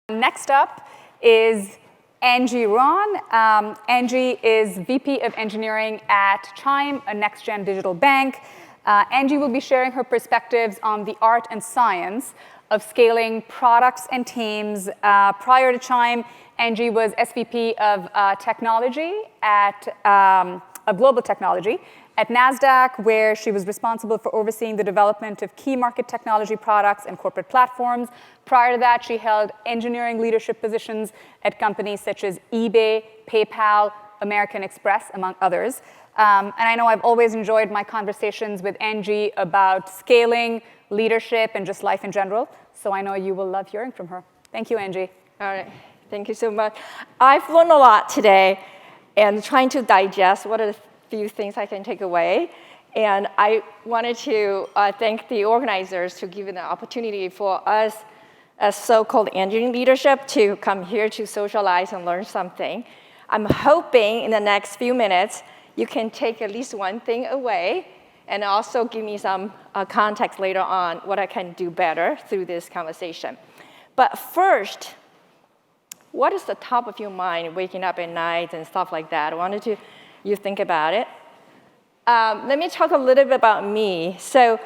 Next up is Angie Ruan. Angie is VP of Engineering at Chime, a next-gen digital bank. Angie will be sharing her perspectives on the art and science of scaling products and teams. Prior to Chime, Angie was SVP of technology of global technology at NASDAQ, where she was responsible for overseeing the development of key market technology products and corporate platforms. Prior to that, she held engineering leadership positions at companies such as eBay, PayPal, American Express, among others. And I know I've always enjoyed my conversations with Angie about scaling, leadership, and just life in general. So I know you will love hearing from her. Thank you, Angie. All right. Thank you so much. I've learned a lot today and trying to digest what are the few things I can take away. And I wanted to thank the organizers to give the opportunity for us as so-called engineering leadership to come here to socialize and learn something. I'm hoping in the next few minutes you can take at least one thing away and also give me some context later on what I can do better through this conversation. But first, what is the top of your mind waking up at night and stuff like that? I wanted you think about it. Let me talk a little bit about me. So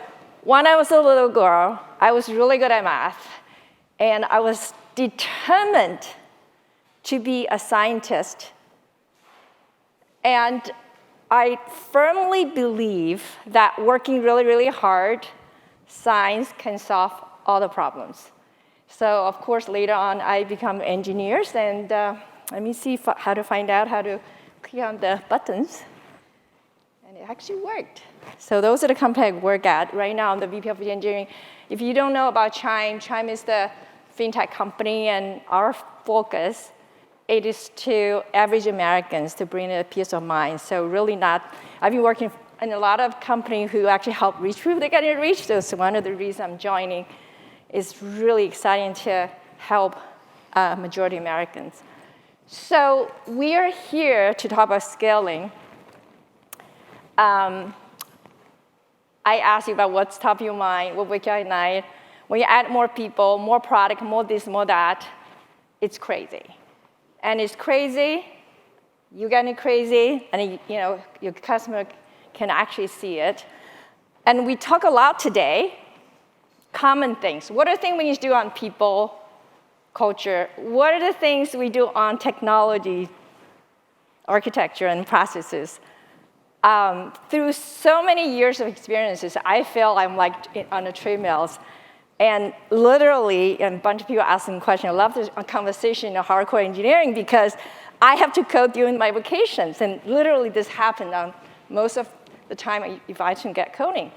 when I was a little girl, I was really good at math. And I was determined to be a scientist. And I firmly believe that working really, really hard, science can solve all the problems. So of course, later on, I become engineers. And let me see how to find out how to click on the buttons. And it actually worked. So those are the companies I work at. Right now, I'm the VP of Engineering. If you don't know about Chime, Chime is the fintech company, and our focus, it is to average Americans to bring a peace of mind. So really not, I've been working in a lot of companies who actually help reach people that get reached. So one of the reasons I'm joining is really exciting to help majority Americans. So we are here to talk about scaling. I asked you about what's top of your mind, what wakes you up at night. When you add more people, more product, more this, more that, it's crazy. And it's crazy, you get it crazy, and your customer can actually see it. And we talk a lot today, common things. What are the things we need to do on people, culture? What are the things we do on technology, architecture, and processes? Through so many years of experiences, I feel I'm like on the treadmills. And literally, a bunch of people asking questions. I love this conversation in hardcore engineering because I have to code during my vacations. And literally, this happened on most of the time if I didn't get coding.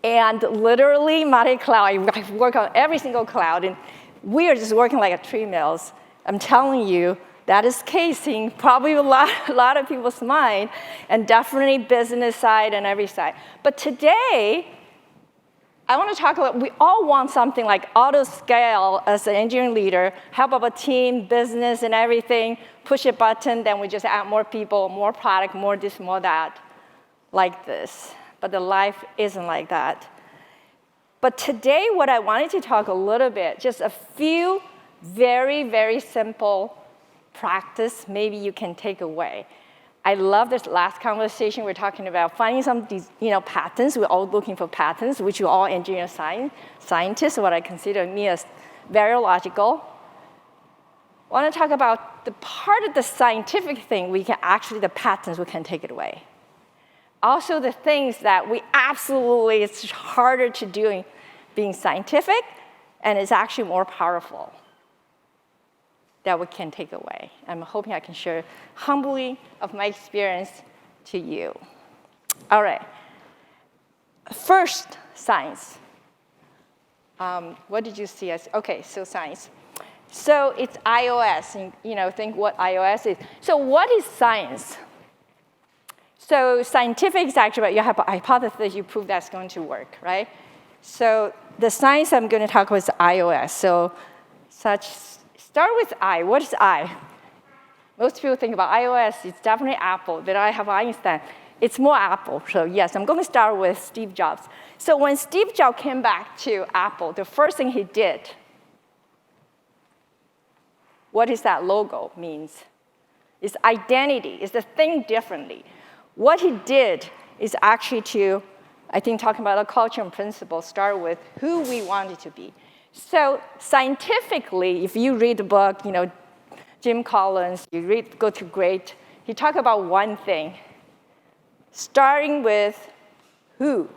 And literally, multi-cloud, I work on every single cloud. And we are just working like a treadmills. I'm telling you, that is casing probably a lot of people's mind, and definitely business side and every side. But today, I want to talk about, we all want something like auto scale as an engineering leader, help up a team, business, and everything, push a button, then we just add more people, more product, more this, more that, like this. But the life isn't like that. But today, what I wanted to talk a little bit, just a few very, very simple practice maybe you can take away. I love this last conversation we're talking about finding some patterns. We're all looking for patterns, which you all engineer scientists, what I consider me as very logical. I want to talk about the part of the scientific thing the patterns we can take it away. Also the things that we absolutely, it's harder to do in being scientific, and it's actually more powerful that we can take away. I'm hoping I can share humbly of my experience to you. All right. First, science. What did you see? Okay, so science. So it's iOS, and think what iOS is. So what is science? So scientific is actually about you have a hypothesis, you prove that's going to work, right? So the science I'm going to talk about is iOS. So start with I. What is I? Most people think about iOS, it's definitely Apple, but I have Einstein. It's more Apple, so yes, I'm going to start with Steve Jobs. So when Steve Jobs came back to Apple, the first thing he did what is that logo means. It's identity, it's the thing differently. What he did is actually to, I think talking about the culture and principles, start with who we want it to be. So scientifically, if you read the book, Jim Collins, go to great, he talked about one thing, starting with who.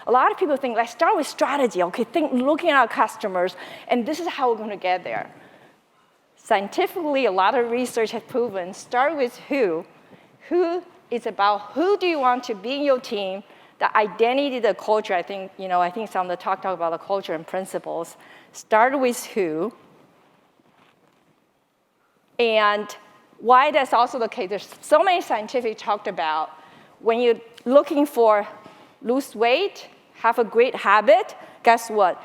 A lot of people think, let's start with strategy, okay, looking at our customers, and this is how we're going to get there. Scientifically, a lot of research has proven, start with who. Who is about who do you want to be in your team, the identity, the culture. I think some of the talk about the culture and principles. Start with who. And why that's also the case, there's so many scientific talked about when you're looking for lose weight, have a great habit, guess what?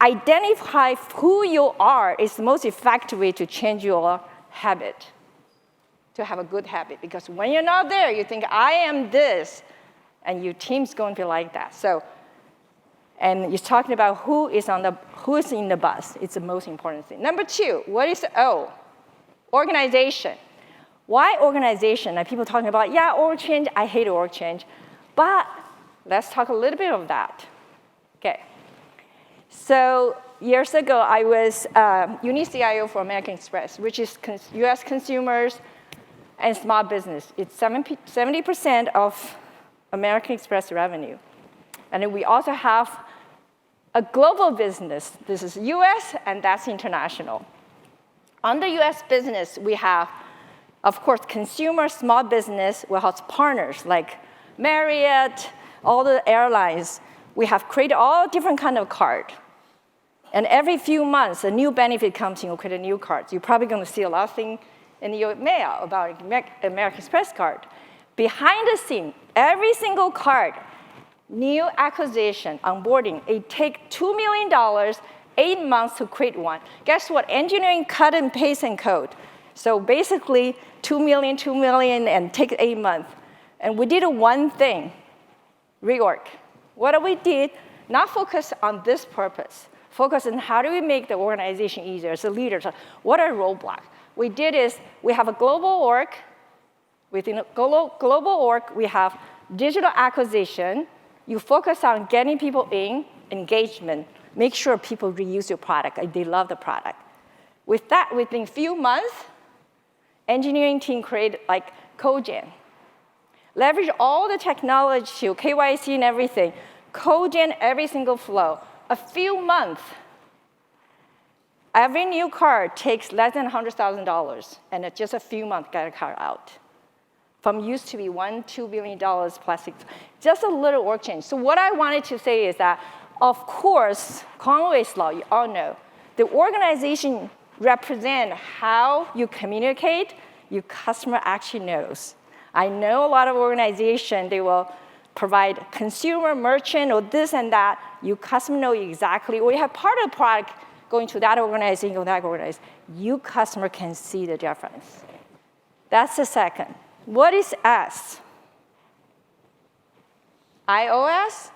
Identify who you are is the most effective way to change your habit, to have a good habit. Because when you're not there, you think, I am this, and your team's going to be like that. So, and you're talking about who is in the bus. It's the most important thing. Number 2, what is O? Organization. Why organization? Like people talking about, yeah, org change, I hate org change. But let's talk a little bit of that. Okay. So years ago, I was unique CIO for American Express, which is US consumers and small business. It's 70% of American Express revenue. And then we also have a global business. This is US, and that's international. On the US business, we have, of course, consumer, small business. We have partners like Marriott, all the airlines. We have created all different kind of card. And every few months, a new benefit comes in, you create a new card. You're probably going to see a lot of things in your mail about American Express card. Behind the scene, every single card, new acquisition, onboarding, it takes $2 million, 8 months to create one. Guess what? Engineering cut and paste and code. So basically, 2 million, and take 8 months. And we did one thing, reorg. What we did, not focus on this purpose, focus on how do we make the organization easier as a leader. So what are roadblocks? We did is, we have a global org. Within a global org, we have digital acquisition. You focus on getting people in, engagement. Make sure people reuse your product, they love the product. With that, within a few months, engineering team created like CodeGen. Leverage all the technology, KYC and everything. CodeGen every single flow. A few months, every new card takes less than $100,000, and it's just a few months get a card out. From used to be $2 billion plastic, just a little work change. So what I wanted to say is that, of course, Conway's law, you all know, the organization represents how you communicate, your customer actually knows. I know a lot of organizations, they will provide consumer, merchant, or this and that. Your customer know exactly, or you have part of the product going to that organization or that organization. Your customer can see the difference. That's the second. What is S? iOS?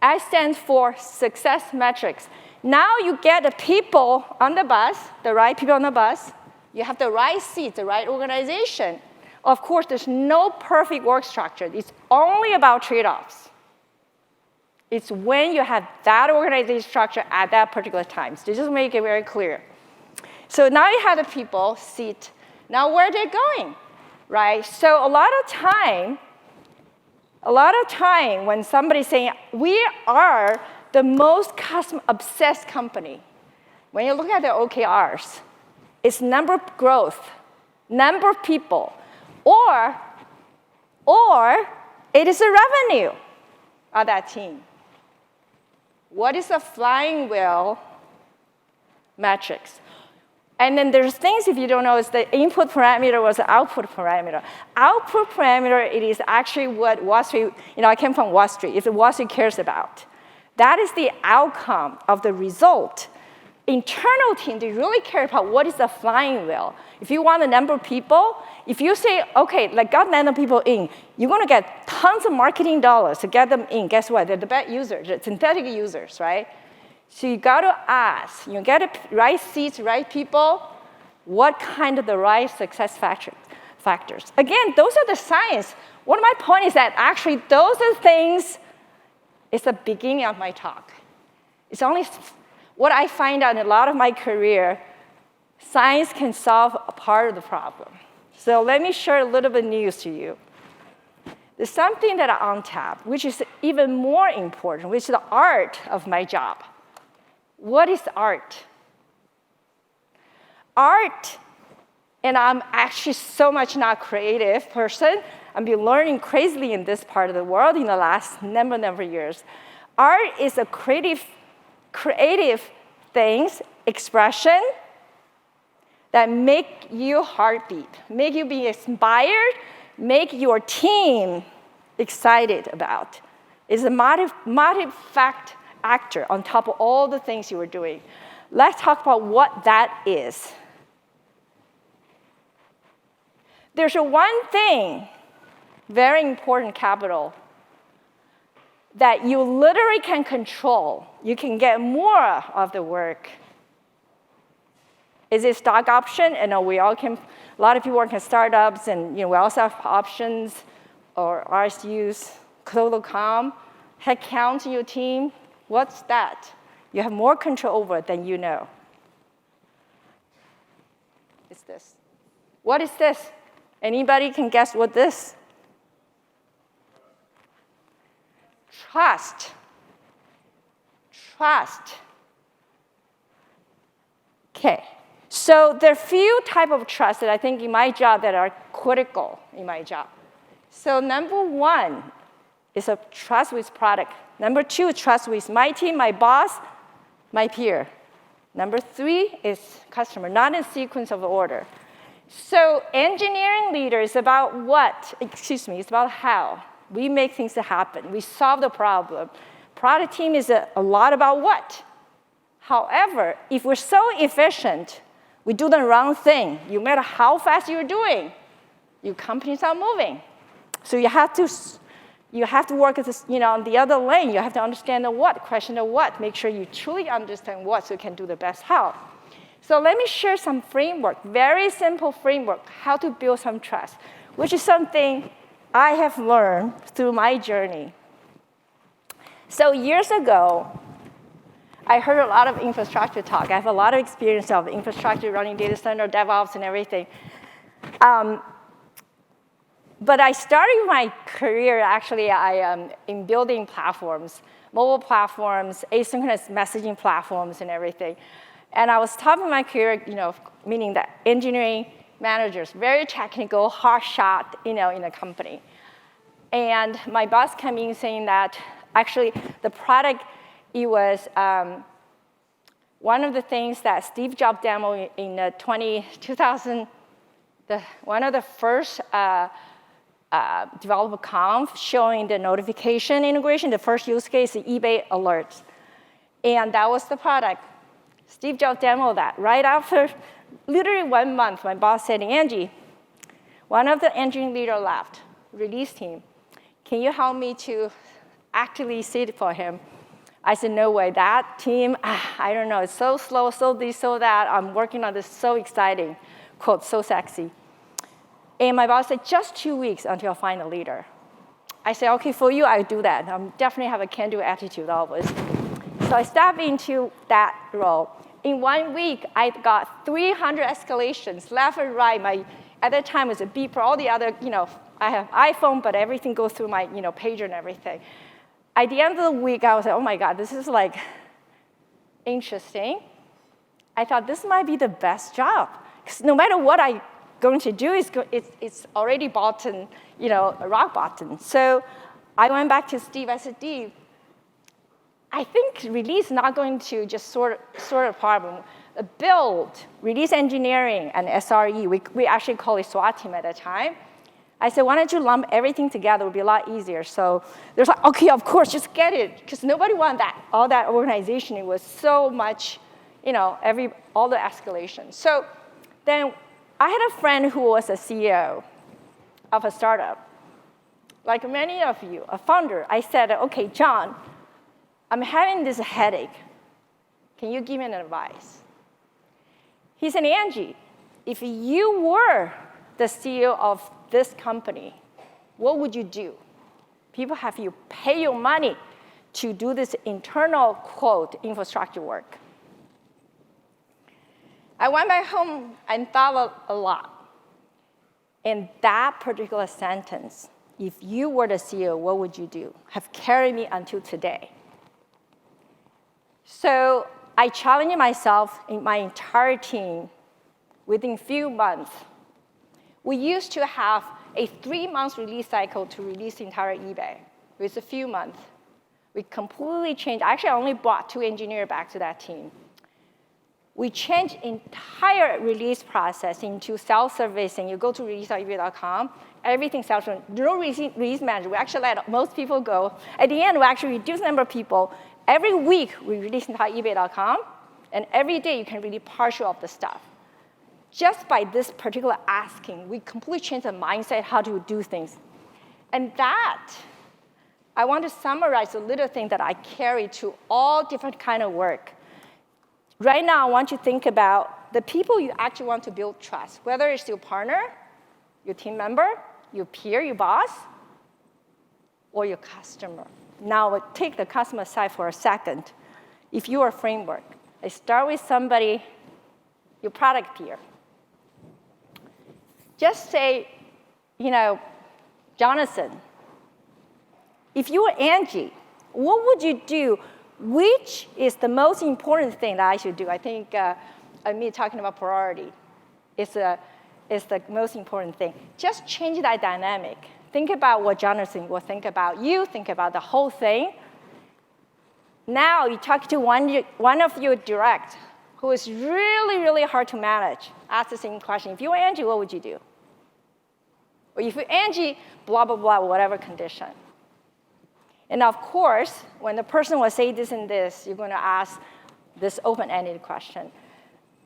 S stands for success metrics. Now you get the people on the bus, the right people on the bus. You have the right seat, the right organization. Of course, there's no perfect work structure. It's only about trade-offs. It's when you have that organization structure at that particular time. So just make it very clear. So now you have the people, seat. Now where are they going? Right? So a lot of time when somebody's saying, we are the most customer-obsessed company, when you look at the OKRs, it's number of growth, number of people, or it is the revenue of that team. What is the flying wheel metrics? And then there's things, if you don't know, is the input parameter was the output parameter. Output parameter, it is actually what Wall Street, I came from Wall Street, it's what Wall Street cares about. That is the outcome of the result. Internal team, they really care about what is the flying wheel. If you want a number of people, if you say, okay, got number of people in, you're going to get tons of marketing dollars to get them in. Guess what? They're the best users, they're synthetic users, right? So you got to ask, you get the right seats, right people, What kind of the right success factors? Again, those are the science. One of my points is that actually those are things, it's the beginning of my talk. It's only what I find out in a lot of my career, science can solve a part of the problem. So let me share a little bit of news to you. There's something that I untap, which is even more important, which is the art of my job. What is art? Art, and I'm actually so much not a creative person. I've been learning crazily in this part of the world in the last number of years. Art is a creative things, expression, that make you heartbeat, make you be inspired, make your team excited about. It's a motive factor on top of all the things you were doing. Let's talk about what that is. There's one thing, very important capital, that you literally can control. You can get more of the work. Is it stock option? And we all can, a lot of people work in startups, and we also have options or RSUs, total comp, headcount in your team. What's that? You have more control over it than you know. It's this. What is this? Anybody can guess what this? Trust. Trust. Okay. So there are few types of trust that I think in my job that are critical in my job. So number one is a trust with product. Number two, trust with my team, my boss, my peer. Number three is customer, not in sequence of order. So engineering leader is about what? Excuse me, it's about how. We make things happen. We solve the problem. Product team is a lot about what. However, if we're so efficient, we do the wrong thing. No matter how fast you're doing, your company's not moving. So you have to work at this, on the other lane. You have to understand the what, question the what. Make sure you truly understand what so you can do the best how. So let me share some framework, very simple framework, how to build some trust, which is something I have learned through my journey. So years ago, I heard a lot of infrastructure talk. I have a lot of experience of infrastructure, running data center, DevOps, and everything. But I started my career, actually, in building platforms, mobile platforms, asynchronous messaging platforms, and everything. And I was top of my career, meaning that engineering managers, very technical, hard shot, in a company. And my boss came in saying that actually the product, it was one of the things that Steve Jobs demoed in 2000, one of the first developer conf showing the notification integration, the first use case, the eBay alerts. And that was the product. Steve Jobs demoed that. Right after, literally 1 month, my boss said, Angie, one of the engineering leader left, release team. Can you help me to actively sit for him? I said, no way. That team, I don't know. It's so slow, so this, so that. I'm working on this, so exciting. Quote, so sexy. And my boss said, just 2 weeks until I find a leader. I said, OK, for you, I'll do that. I definitely have a can-do attitude always. So I stepped into that role. In 1 week, I got 300 escalations, left and right. At that time, it was a beeper, all the other, I have iPhone, but everything goes through my, pager and everything. At the end of the week, I was like, oh my God, this is like interesting. I thought this might be the best job. Because no matter what I'm going to do, it's already bottom, rock bottom. So I went back to Steve. I said, Steve, I think release is not going to just sort a problem. Build, release engineering, and SRE, we actually call it SWAT team at that time. I said, why don't you lump everything together? It would be a lot easier. So there's like, OK, of course, just get it. Because nobody wanted that. All that organization, it was so much, all the escalation. So then I had a friend who was a CEO of a startup. Like many of you, a founder. I said, OK, John, I'm having this headache. Can you give me an advice? He said, Angie, if you were the CEO of this company, what would you do? People have you pay your money to do this internal, quote, infrastructure work. I went back home and thought a lot. And that particular sentence, if you were the CEO, what would you do, have carried me until today. So I challenged myself and my entire team within a few months. We used to have a 3-month release cycle to release the entire eBay. It was a few months. We completely changed. Actually, I only brought 2 engineers back to that team. We changed entire release process into self-servicing. You go to release.ebay.com, everything self-servicing. No release manager. We actually let most people go. At the end, we actually reduced the number of people. Every week, we release entire ebay.com, and every day, you can release partial of the stuff. Just by this particular asking, we completely changed the mindset how to do things. And that, I want to summarize the little thing that I carry to all different kind of work. Right now, I want you to think about the people you actually want to build trust, whether it's your partner, your team member, your peer, your boss, or your customer. Now, take the customer side for a second. If you are a framework, I start with somebody, your product peer. Just say, Jonathan, if you were Angie, what would you do? Which is the most important thing that I should do? I think me talking about priority is the most important thing. Just change that dynamic. Think about what Jonathan will think about you, think about the whole thing. Now you talk to one of your direct, who is really, really hard to manage. Ask the same question. If you were Angie, what would you do? Or if you're Angie, blah, blah, blah, whatever condition. And of course, when the person will say this and this, you're going to ask this open-ended question.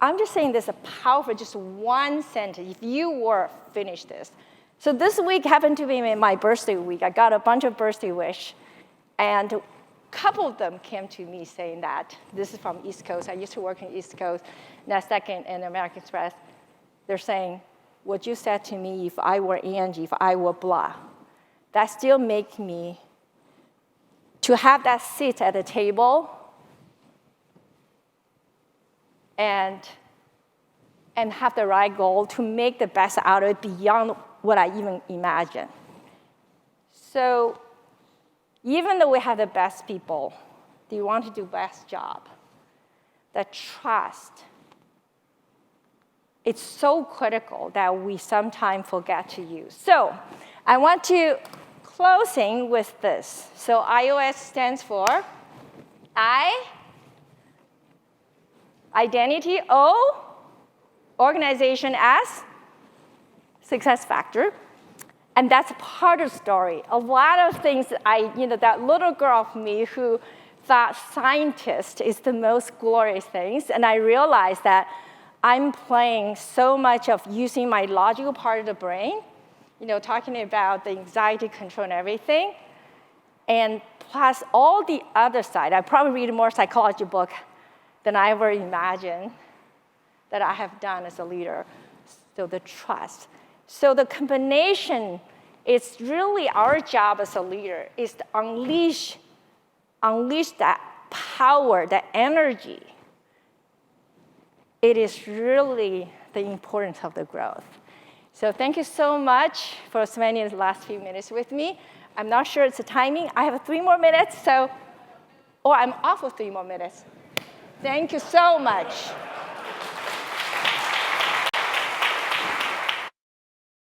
I'm just saying this is powerful, just one sentence. If you were finished this. So this week happened to be my birthday week. I got a bunch of birthday wish. And a couple of them came to me saying that. This is from East Coast. I used to work in East Coast, NASDAQ and American Express. They're saying, what you said to me, if I were Angie, if I were blah, that still makes me to have that seat at the table and have the right goal to make the best out of it beyond what I even imagined. So even though we have the best people, do you want to do best job? The trust, it's so critical that we sometimes forget to use. So I want to closing with this. So iOS stands for I, identity, O, organization, S, success factor. And that's part of the story. A lot of things, that little girl of me who thought scientist is the most glorious things, and I realized that I'm playing so much of using my logical part of the brain, talking about the anxiety control and everything, and plus all the other side. I probably read more psychology book than I ever imagined that I have done as a leader. So the trust. So the combination is really our job as a leader is to unleash that power, that energy. It is really the importance of the growth. So thank you so much for spending the last few minutes with me. I'm not sure it's the timing. I have 3 more minutes, I'm off with 3 more minutes. Thank you so much.